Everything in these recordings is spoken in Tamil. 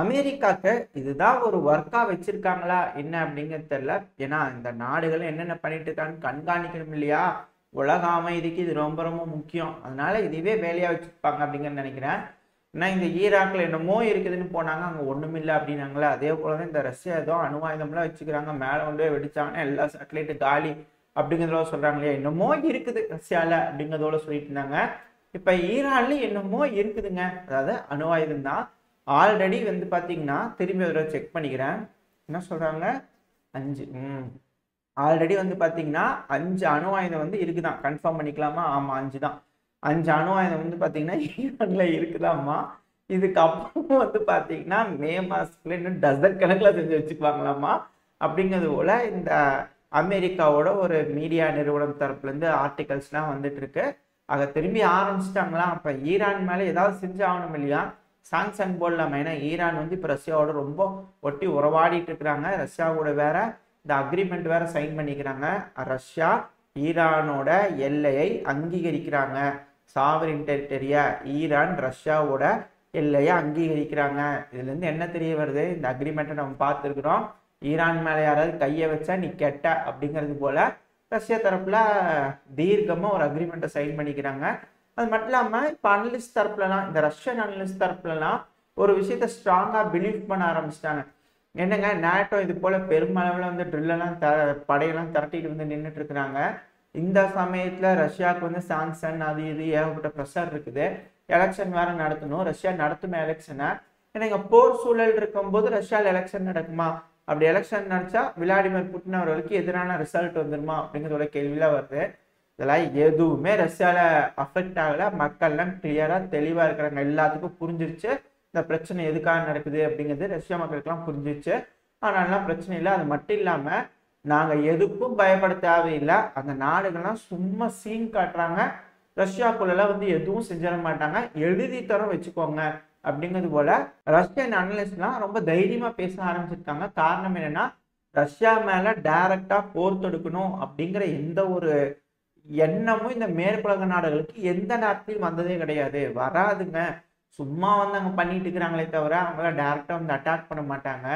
அமெரிக்காக்கு இதுதான் ஒரு ஒர்க்கா வச்சிருக்காங்களா என்ன அப்படிங்கிறது தெரியல. ஏன்னா இந்த நாடுகள் என்னென்ன பண்ணிட்டு இருக்கான்னு கண்காணிக்கணும் இல்லையா? உலக அமைதிக்கு இது ரொம்ப ரொம்ப முக்கியம். அதனால இதுவே வேலையா வச்சிருப்பாங்க அப்படிங்கிறது நினைக்கிறேன். ஏன்னா இந்த ஈராக்ல என்னமோ இருக்குதுன்னு போனாங்க, அங்க ஒண்ணுமில்லை அப்படின்னாங்களே. அதே போலதான் இந்த ரஷ்யா ஏதோ அணு ஆயுதம்லாம் வச்சுக்கிறாங்க, மேல கொண்டு போய் வெடிச்சாங்கன்னா எல்லா சேட்டலைட்டு காலி அப்படிங்கிறதோட சொல்றாங்க இல்லையா? என்னமோ இருக்குது ரஷ்யால அப்படிங்கிறதோட சொல்லிட்டு இருந்தாங்க. இப்ப ஈரான்ல என்னமோ இருக்குதுங்க, அதாவது அணு ஆயுதம் தான். ஆல்ரெடி வந்து பாத்தீங்கன்னா திரும்பி ஒரு செக் பண்ணிக்கிறேன். என்ன சொல்றாங்க? 5 ஆல்ரெடி வந்து பாத்தீங்கன்னா 5 அணு ஆயுதம் வந்து இருக்குதான். கன்ஃபார்ம் பண்ணிக்கலாமா? ஆமா 5 தான். 5 அணு ஆயுதம் வந்து பாத்தீங்கன்னா ஈரான்ல இருக்குதாமா. இதுக்கப்புறம் வந்து பாத்தீங்கன்னா மே மாசத்துல இன்னும் டசன் கணக்குல செஞ்சு வச்சுக்குவாங்களாமா. அப்படிங்கிறது போல இந்த அமெரிக்காவோட ஒரு மீடியா நிறுவனம் தரப்புல இருந்து ஆர்டிகல்ஸ்லாம் வந்துட்டு இருக்கு. அத திரும்பி ஆரம்பிச்சிட்டாங்களா? அப்ப ஈரான் மேல ஏதாவது செஞ்சு ஆகணும் இல்லையா? சாங்ஷன் போடலாமா? ஏன்னா ஈரான் வந்து இப்ப ரஷ்யாவோட ரொம்ப ஒட்டி உறவாடிட்டு இருக்கிறாங்க. ரஷ்யாவோட வேற இந்த அக்ரிமெண்ட் வேற சைன் பண்ணிக்கிறாங்க. ரஷ்யா ஈரானோட எல்லையை அங்கீகரிக்கிறாங்க. சாவரின் டெரிட்டரியா ஈரான் ரஷ்யாவோட எல்லையை அங்கீகரிக்கிறாங்க. இதுல இருந்து என்ன தெரிய வருது? இந்த அக்ரிமெண்ட்டை நம்ம பார்த்துருக்கிறோம். ஈரான் மேல யாராவது கையை வச்சா நீ கெட்ட அப்படிங்கிறது போல ரஷ்யா தரப்புல தீர்க்கமா ஒரு அக்ரிமெண்ட்டை சைன் பண்ணிக்கிறாங்க. அது மட்டும் இல்லாம இப்ப அனலிஸ்ட் தரப்புலலாம், இந்த ரஷ்யன் அனலிஸ்ட் தரப்புலலாம் ஒரு விஷயத்த ஸ்ட்ராங்கா பிலீவ் பண்ண ஆரம்பிச்சிட்டாங்க. என்னங்க, நேட்டோ இது போல பெருமளவுல வந்து ட்ரில்லெல்லாம் படையெல்லாம் திரட்டிட்டு வந்து நின்றுட்டு இருக்கிறாங்க. இந்த சமயத்துல ரஷ்யாவுக்கு வந்து சாங்ஷன் அது இது ஏகப்பட்ட ப்ரெஷர் இருக்குது. எலெக்ஷன் வேற நடத்தணும். ரஷ்யா நடத்தும் எலெக்ஷனை. ஏன்னா இங்க போர் சூழல் இருக்கும்போது ரஷ்யாவில் எலெக்ஷன் நடக்குமா? அப்படி எலெக்ஷன் நடச்சா விளாடிமிர் புட்டின் அவர்களுக்கு எதிரான ரிசல்ட் வந்துருமா அப்படிங்கிறதோட கேள்வியெல்லாம் வருது. இதெல்லாம் எதுவுமே ரஷ்யால அஃபெக்ட் ஆகல. மக்கள்லாம் கிளியரா தெளிவா இருக்கிறாங்க. எல்லாத்துக்கும் புரிஞ்சிருச்சு இந்த பிரச்சனை எதுக்காக நடக்குது அப்படிங்கிறது. ரஷ்யா மக்களுக்கெல்லாம் புரிஞ்சிருச்சு. ஆனாலாம் பிரச்சனை இல்லை. அது மட்டும் இல்லாம நாங்க எதுக்கும் பயப்பட தேவையில்லை. அந்த நாடுகள்லாம் சும்மா சீன் காட்டுறாங்க. ரஷ்யாக்குள்ளெல்லாம் வந்து எதுவும் செஞ்சிட மாட்டாங்க, எழுதி தரம் வச்சுக்கோங்க அப்படிங்கிறது போல ரஷ்யன் அனலிஸ்ட்லாம் ரொம்ப தைரியமா பேச ஆரம்பிச்சிருக்காங்க. காரணம் என்னன்னா, ரஷ்யா மேல டைரக்டா போர் தொடுக்கணும் அப்படிங்கிற எந்த ஒரு எண்ணமும் இந்த மேற்குலக நாடுகளுக்கு எந்த நேரத்திலும் வந்ததே கிடையாது. வராதுங்க. சும்மா வந்து அங்க பண்ணிட்டு இருக்கிறாங்களே தவிர அவங்கள டைரக்டா வந்து அட்டாக் பண்ண மாட்டாங்க.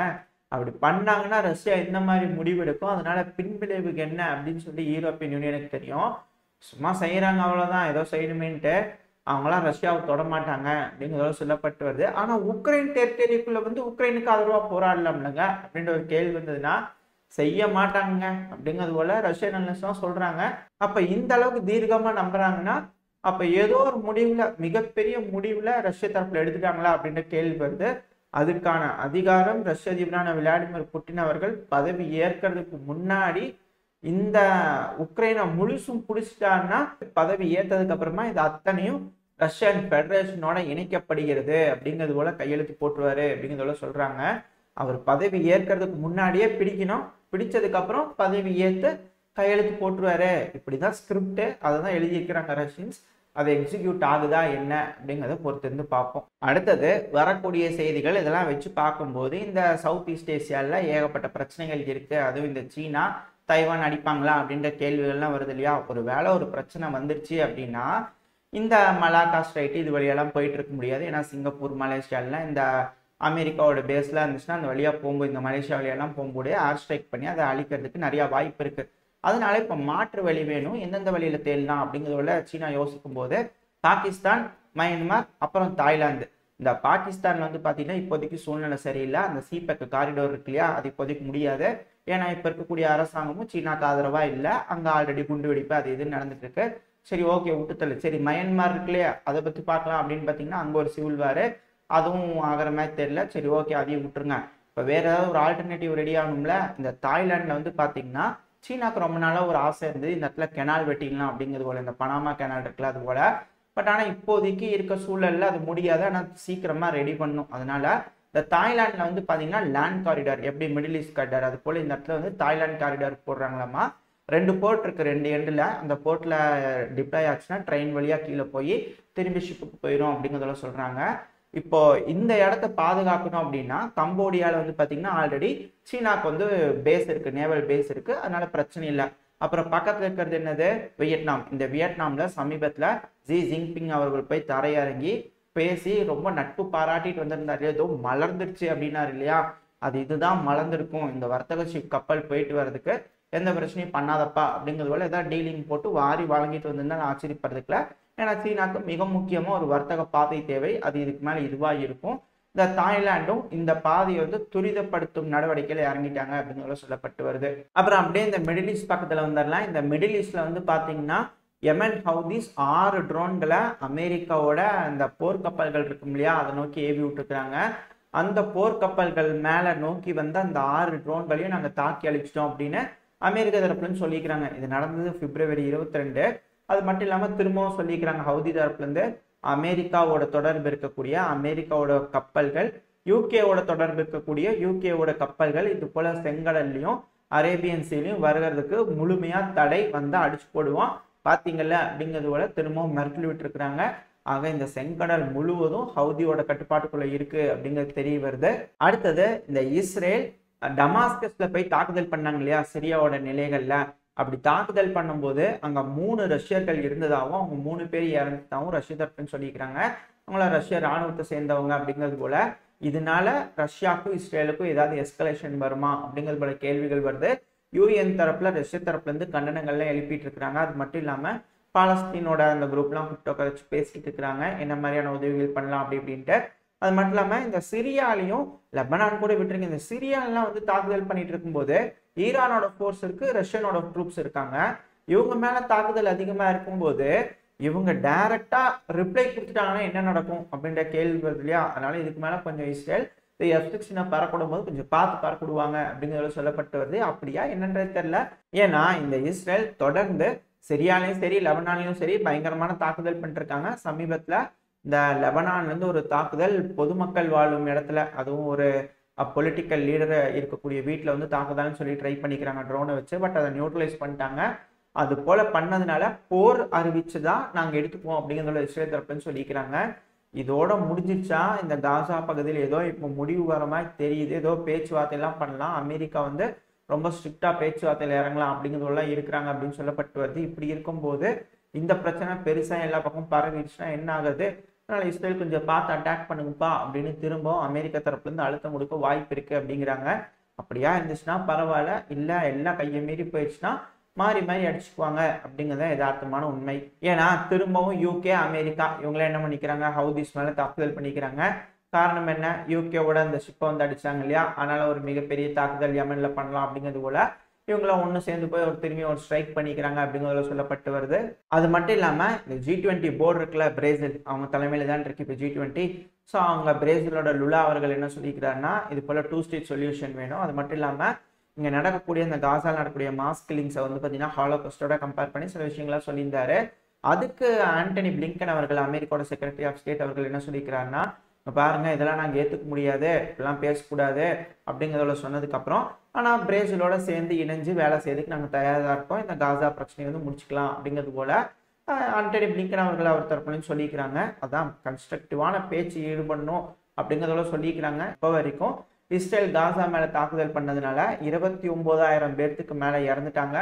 அப்படி பண்ணாங்கன்னா ரஷ்யா இந்த மாதிரி முடிவு எடுக்கும். அதனால பின்விளைவுக்கு என்ன அப்படின்னு சொல்லி யூரோப்பியன் யூனியனுக்கு தெரியும். சும்மா செய்யறாங்க அவ்வளவுதான், ஏதோ செய்யணுமேன்ட்டு. அவங்களாம் ரஷ்யாவை தொட மாட்டாங்க அப்படிங்கிறத சொல்லப்பட்டு வருது. ஆனா உக்ரைன் டெரிட்டரிக்குள்ள வந்து உக்ரைனுக்கு ஆதரவா போராடலாம்லங்க அப்படின்ற ஒரு கேள்வி வந்ததுன்னா செய்ய மாட்டாங்க அப்படிங்கிறது போல ரஷ்யன் அனலிஸ்ட்லாம் சொல்றாங்க. அப்ப இந்த அளவுக்கு தீர்க்கமா நம்புறாங்கன்னா அப்ப ஏதோ ஒரு முடிவுல, மிகப்பெரிய முடிவுல ரஷ்ய தரப்புல எடுத்துட்டாங்களா அப்படின்ற கேள்வி வருது. அதுக்கான அதிகாரம் ரஷ்ய அதிபரான விளாடிமிர் புட்டின் அவர்கள் பதவி ஏற்கிறதுக்கு முன்னாடி இந்த உக்ரைனை முழுசும் பிடிச்சிட்டாருன்னா பதவி ஏற்றதுக்கு அப்புறமா இது அத்தனையும் ரஷ்யன் பெடரேஷனோட இணைக்கப்படுகிறது அப்படிங்கிறது போல கையெழுத்து போட்டுருவாரு அப்படிங்கிறது போல சொல்றாங்க. அவர் பதவி ஏற்கிறதுக்கு முன்னாடியே பிடிக்கணும், பிடிச்சதுக்கு அப்புறம் பதவி ஏற்று கையெழுத்து போட்டுருவாரு. இப்படிதான் ஸ்கிரிப்ட், அதை தான் எழுதியிருக்கிறாங்க ரஷ்யன்ஸ். அது எக்ஸிக்யூட் ஆகுதா என்ன அப்படிங்கிறத பொறுத்திருந்து பார்ப்போம். அடுத்தது வரக்கூடிய செய்திகள் இதெல்லாம் வச்சு பார்க்கும்போது இந்த சவுத் ஈஸ்ட் ஏசியாவில் ஏகப்பட்ட பிரச்சனைகள் இருக்கு. அதுவும் இந்த சீனா தைவான் அடிப்பாங்களா அப்படின்ற கேள்விகள்லாம் வருது இல்லையா? ஒரு வேளை ஒரு பிரச்சனை வந்துருச்சு அப்படின்னா இந்த மலாக்கா ஸ்ட்ரைட் இது வழியெல்லாம் போயிட்டு இருக்க முடியாது. ஏன்னா சிங்கப்பூர் மலேசியாலாம் இந்த அமெரிக்காவோட பேஸ்லாம் இருந்துச்சுன்னா அந்த வழியா போகும்போது, இந்த மலேசியா வழியெல்லாம் போகும்போது ஏர் ஸ்ட்ரைக் பண்ணி அதை அழிக்கிறதுக்கு நிறைய வாய்ப்பு இருக்கு. அதனால இப்ப மாற்று வழி வேணும், எந்தெந்த வழியில தேடலாம் அப்படிங்கிறதுல சீனா யோசிக்கும் போது பாகிஸ்தான், மயன்மார், அப்புறம் தாய்லாந்து. இந்த பாகிஸ்தான் வந்து பாத்தீங்கன்னா இப்போதைக்கு சூழ்நிலை சரியில்லை. அந்த சிபெக் காரிடோர் இருக்கு இல்லையா, அது இப்போதைக்கு முடியாது. ஏன்னா இப்ப இருக்கக்கூடிய அரசாங்கமும் சீனாக்கு ஆதரவா இல்லை. அங்க ஆல்ரெடி குண்டு வெடிப்பு அது இது நடந்துட்டு இருக்கு. சரி ஓகே விட்டுத்தள்ளு. சரி மயன்மார் இருக்கு இல்லையா, அதை பத்தி பார்க்கலாம் அப்படின்னு பாத்தீங்கன்னா அங்க ஒரு சிவில் வாரு, அதுவும் ஆகிற மாதிரி தெரியல. சரி ஓகே அதையும் விட்டுருங்க. இப்ப வேற ஏதாவது ஒரு ஆல்டர்னேட்டிவ் ரெடி ஆகணும்ல. இந்த தாய்லாந்துல வந்து பாத்தீங்கன்னா சீனாக்கு ரொம்ப நாளா ஒரு ஆசை இருந்தது, இந்த இடத்துல கெனால் வெட்டிடலாம் அப்படிங்கிறது போல, இந்த பனாமா கெனால் இருக்குல்ல அது போல. பட் ஆனா இப்போதைக்கு இருக்க சூழல்ல அது முடியாது. ஆனா சீக்கிரமா ரெடி பண்ணும். அதனால இந்த தாய்லாந்துல வந்து பாத்தீங்கன்னா லேண்ட் காரிடார், எப்படி மிடில் ஈஸ்ட் காரிடார் அது போல இந்த இடத்துல வந்து தாய்லாந்து காரிடார் போடுறாங்களாமா. 2 போர்ட் இருக்கு 2 எண்டுல. அந்த போர்ட்ல டிப்ளாய் ஆச்சுன்னா ட்ரெயின் வழியா கீழே போய் திரும்பி ஷிப்புக்கு போயிடும் அப்படிங்கிறத சொல்றாங்க. இப்போ இந்த இடத்த பாதுகாக்கணும் அப்படின்னா கம்போடியால வந்து பாத்தீங்கன்னா ஆல்ரெடி சீனாக்கு வந்து பேஸ் இருக்கு, நேவல் பேஸ் இருக்கு. அதனால பிரச்சனை இல்லை. அப்புறம் பக்கத்துல இருக்கிறது என்னது? வியட்நாம். இந்த வியட்நாம்ல சமீபத்துல ஜி ஜின்பிங் அவர்கள் போய் தரையிறங்கி பேசி ரொம்ப நட்பு பாராட்டிட்டு வந்திருந்தாரு, ஏதோ மலர்ந்துருச்சு அப்படின்னாரு இல்லையா, அது இதுதான் மலர்ந்திருக்கும். இந்த வர்த்தக ஷிப் கப்பல் போயிட்டு வர்றதுக்கு எந்த பிரச்சனையும் பண்ணாதப்பா அப்படிங்கிறது போல ஏதாவது டீலிங் போட்டு வாரி வழங்கிட்டு வந்திருந்தா ஆச்சரியப்படுறதுக்குல. ஏன்னா சீனாக்கு மிக முக்கியமா ஒரு வர்த்தக பாதை தேவை, அது இதுக்கு மேல இதுவா இருக்கும். இந்த தாய்லாண்டும் இந்த பாதையை வந்து துரிதப்படுத்தும் நடவடிக்கையில இறங்கிட்டாங்க அப்படிங்கிறது சொல்லப்பட்டு வருது. அப்புறம் அப்படியே இந்த மிடில் ஈஸ்ட் பக்கத்துல வந்துடலாம். இந்த மிடில் ஈஸ்ட்ல வந்து பாத்தீங்கன்னா யெமன் ஹவுதிஸ் 6 ட்ரோன்களை அமெரிக்காவோட அந்த போர்க்கப்பல்கள் இருக்கும் இல்லையா, அதை நோக்கி ஏவி விட்டுருக்காங்க. அந்த போர்க்கப்பல்கள் மேல நோக்கி வந்த அந்த 6 ட்ரோன்களையும் நாங்க தாக்கி அழிச்சிட்டோம் அப்படின்னு அமெரிக்க தரப்புலன்னு சொல்லிக்கிறாங்க. இது நடந்தது பிப்ரவரி 22. அது மட்டும் இல்லாம திரும்பவும் சொல்லிக்கிறாங்க ஹவுதி தரப்புல இருந்து, அமெரிக்காவோட தொடர்பு இருக்கக்கூடிய அமெரிக்காவோட கப்பல்கள், யூகேவோட தொடர்பு இருக்கக்கூடிய யூகேவோட கப்பல்கள் இது போல செங்கடல்லையும் அரேபியன் சீலையும் வருகிறதுக்கு முழுமையா தடை வந்து அடிச்சு போடுவோம் பாத்தீங்கல்ல அப்படிங்கிறது போல திரும்பவும் மிரட்டல் விட்டுருக்காங்க. ஆக இந்த செங்கடல் முழுவதும் ஹவுதியோட கட்டுப்பாட்டுக்குள்ள இருக்கு அப்படிங்கிறது தெரிய வருது. அடுத்தது இந்த இஸ்ரேல் டமாஸ்கஸ்ல போய் தாக்குதல் பண்ணாங்க இல்லையா சிரியாவோட நிலைகள்ல, அப்படி தாக்குதல் பண்ணும்போது அங்க 3 ரஷ்யர்கள் இருந்ததாகவும் அவங்க 3 பேர் இறந்ததாகவும் ரஷ்ய தரப்புன்னு சொல்லிக்கிறாங்க. அவங்கள ரஷ்ய ராணுவத்தை சேர்ந்தவங்க அப்படிங்கிறது போல. இதனால ரஷ்யாவுக்கும் இஸ்ரேலுக்கும் ஏதாவது எஸ்கலேஷன் வருமா அப்படிங்கிறது போல கேள்விகள் வருது. யூஎன் தரப்புல ரஷ்ய தரப்புல இருந்து கண்டனங்கள்லாம் எழுப்பிட்டு இருக்கிறாங்க. அது மட்டும் இல்லாம பாலஸ்தீனோட அந்த குரூப்லாம் கூப்பிட்டு உட்கார பேசிக்கிட்டு இருக்கிறாங்க என்ன மாதிரியான உதவிகள் பண்ணலாம் அப்படி இப்படின்ட்டு. அது மட்டும் இல்லாம இந்த சிரியாலையும் லெபனான் கூட விட்டுருங்க, இந்த சிரியாலாம் வந்து தாக்குதல் பண்ணிட்டு இருக்கும்போது ஈரானோட ஃபோர்ஸ் இருக்கு, ரஷ்யனோட ட்ரூப்ஸ் இருக்காங்க. இவங்க மேல தாக்குதல் அதிகமா இருக்கும்போது இவங்க டைரக்டா ரிப்ளை கொடுத்துட்டாங்கன்னா என்ன நடக்கும் அப்படின்ற கேள்வி வருது இல்லையா. அதனால இதுக்கு மேல கொஞ்சம் இஸ்ரேல் இந்த F-16 பறக்கூடும் போது கொஞ்சம் பார்த்து பறக்கிடுவாங்க அப்படிங்கிறது சொல்லப்பட்டு வருது. அப்படியா என்னன்றது தெரியல. ஏன்னா இந்த இஸ்ரேல் தொடர்ந்து சிரியாலையும் சரி லெபனான்லயும் சரி பயங்கரமான தாக்குதல் பண்ணிட்டு இருக்காங்க. சமீபத்துல இந்த லெபனான்ல இருந்து ஒரு தாக்குதல் பொதுமக்கள் வாழும் இடத்துல, அதுவும் ஒரு பொலிட்டிக்கல் லீடர் இருக்கக்கூடிய வீட்டுல வந்து தாக்குதல்னு சொல்லி ட்ரை பண்ணிக்கிறாங்க ட்ரோனை வச்சு. பட் அதை நியூட்ரலைஸ் பண்ணிட்டாங்க. அது போல பண்ணதுனால போர் அறிவிச்சுதான் நாங்க எடுத்துப்போம் அப்படிங்கிறத இஸ்ரேல் தரப்புன்னு சொல்லிக்கிறாங்க. இதோட முடிஞ்சிச்சா இந்த காசா பகுதியில் ஏதோ இப்போ முடிவு வர மாதிரி தெரியுது. ஏதோ பேச்சுவார்த்தை எல்லாம் பண்ணலாம், அமெரிக்கா வந்து ரொம்ப ஸ்ட்ரிக்டா பேச்சுவார்த்தையில இறங்கலாம் அப்படிங்கிறதெல்லாம் இருக்கிறாங்க அப்படின்னு சொல்லப்பட்டு வருது. இப்படி இருக்கும்போது இந்த பிரச்சனை பெருசா எல்லா பக்கமும் பரவிடுச்சுன்னா என்ன ஆகுது. அதனால இஸ்ரேல் கொஞ்சம் பார்த்து அட்டாக் பண்ணுங்கப்பா அப்படின்னு திரும்பவும் அமெரிக்க தரப்புல இருந்து அழுத்தம் கொடுக்க வாய்ப்பு இருக்கு அப்படிங்கிறாங்க. அப்படியா இருந்துச்சுன்னா பரவாயில்ல, இல்ல எல்லாம் கையை மீறி போயிடுச்சுன்னா மாறி மாறி அடிச்சுக்குவாங்க அப்படிங்கிறத யதார்த்தமான உண்மை. ஏன்னா திரும்பவும் யூகே அமெரிக்கா இவங்கள என்ன பண்ணிக்கிறாங்க, ஹவுதிஸ் மேல தாக்குதல் பண்ணிக்கிறாங்க. காரணம் என்ன, யூகேவோட அந்த ஷிப்பை வந்து அடிச்சாங்க இல்லையா, அதனால ஒரு மிகப்பெரிய தாக்குதல் யமன்ல பண்ணலாம் அப்படிங்கிறது போல இவங்களாம் ஒன்று சேர்ந்து போய் ஒரு திரும்பி ஒரு ஸ்ட்ரைக் பண்ணிக்கிறாங்க அப்படிங்கிறத சொல்லப்பட்டு வருது. அது மட்டும் இல்லாம இந்த G20 போர்டு இருக்குல்ல, பிரேசில் அவங்க தலைமையில தான் இருக்கு இப்போ G20. ஸோ அவங்க பிரேசிலோட லுலா அவர்கள் என்ன சொல்லிக்கிறாருன்னா இது போல 2 ஸ்டேட் சொல்யூஷன் வேணும். அது மட்டும் இல்லாம இங்க நடக்கக்கூடிய இந்த காசால நடக்கக்கூடிய மாஸ் கில்லிங்ஸை வந்து பார்த்தீங்கன்னா ஹாலோகாஸ்டோட கம்பேர் பண்ணி சில விஷயங்களா சொல்லியிருந்தாரு. அதுக்கு ஆண்டனி பிளிங்கன் அவர்கள் அமெரிக்காவோட செக்ரட்டரி ஆஃப் ஸ்டேட் அவர்கள் என்ன சொல்லிக்கிறாருன்னா, பாருங்க இதெல்லாம் நாங்கள் ஏற்றுக்க முடியாது, இப்பெல்லாம் பேசக்கூடாது அப்படிங்கிறத சொன்னதுக்கு அப்புறம் ஆனா பிரேசிலோட சேர்ந்து இணைஞ்சு வேலை செய்யறதுக்கு நாங்கள் தயாராக இருக்கோம், இந்த காசா பிரச்சனையை வந்து முடிச்சுக்கலாம் அப்படிங்கிறது போல ஆண்டனி பிளிங்கன் அவர்கள் அவர் தரப்புலையும் சொல்லிக்கிறாங்க. அதான் கன்ஸ்ட்ரக்டிவான பேச்சு ஈடுபடணும் அப்படிங்கிறதோட சொல்லிக்கிறாங்க. இப்போ வரைக்கும் இஸ்ரேல் காசா மேல தாக்குதல் பண்ணதுனால 29,000 பேர்த்துக்கு மேல இறந்துட்டாங்க,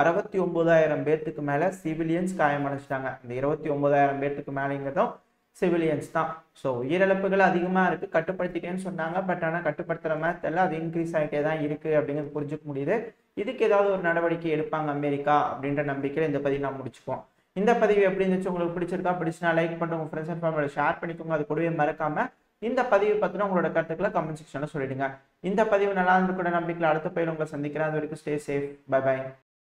69,000 பேர்த்துக்கு மேல சிவிலியன்ஸ் காயமடைச்சிட்டாங்க. இந்த 29,000 பேர்த்துக்கு மேலேங்கிறதும் சிவிலியன்ஸ் தான். ஸோ உயிரிழப்புகள் அதிகமா இருக்கு, கட்டுப்படுத்திட்டேன்னு சொன்னாங்க. பட் ஆனால் கட்டுப்படுத்துற மாதிரி தெரியல, அது இன்க்ரீஸ் ஆகிட்டே தான் இருக்கு அப்படிங்கிறது புரிஞ்சுக்க முடியுது. இதுக்கு ஏதாவது ஒரு நடவடிக்கை எடுப்பாங்க அமெரிக்கா அப்படின்ற நம்பிக்கையில் இந்த பதிவு நான் முடிச்சுப்போம். இந்த பதிவு எப்படி இருந்துச்சு, உங்களுக்கு பிடிச்சிருக்கா, பிடிச்சுனா லைக் பண்ணுங்க, உங்க ஃப்ரெண்ட்ஸ் அண்ட் ஃபேமிலியோட ஷேர் பண்ணிக்கோங்க. அது கூடவே மறக்காம இந்த பதிவு பத்தின உங்களோட கருத்துக்களை கமெண்ட் செக்ஷன்ல சொல்லிடுங்க. இந்த பதிவு நல்லா இருந்து கூட நம்பிக்கையில் அடுத்த பதிவு உங்களை சந்திக்கிறேன். அது வரைக்கும் ஸ்டே சேஃப், பை பை.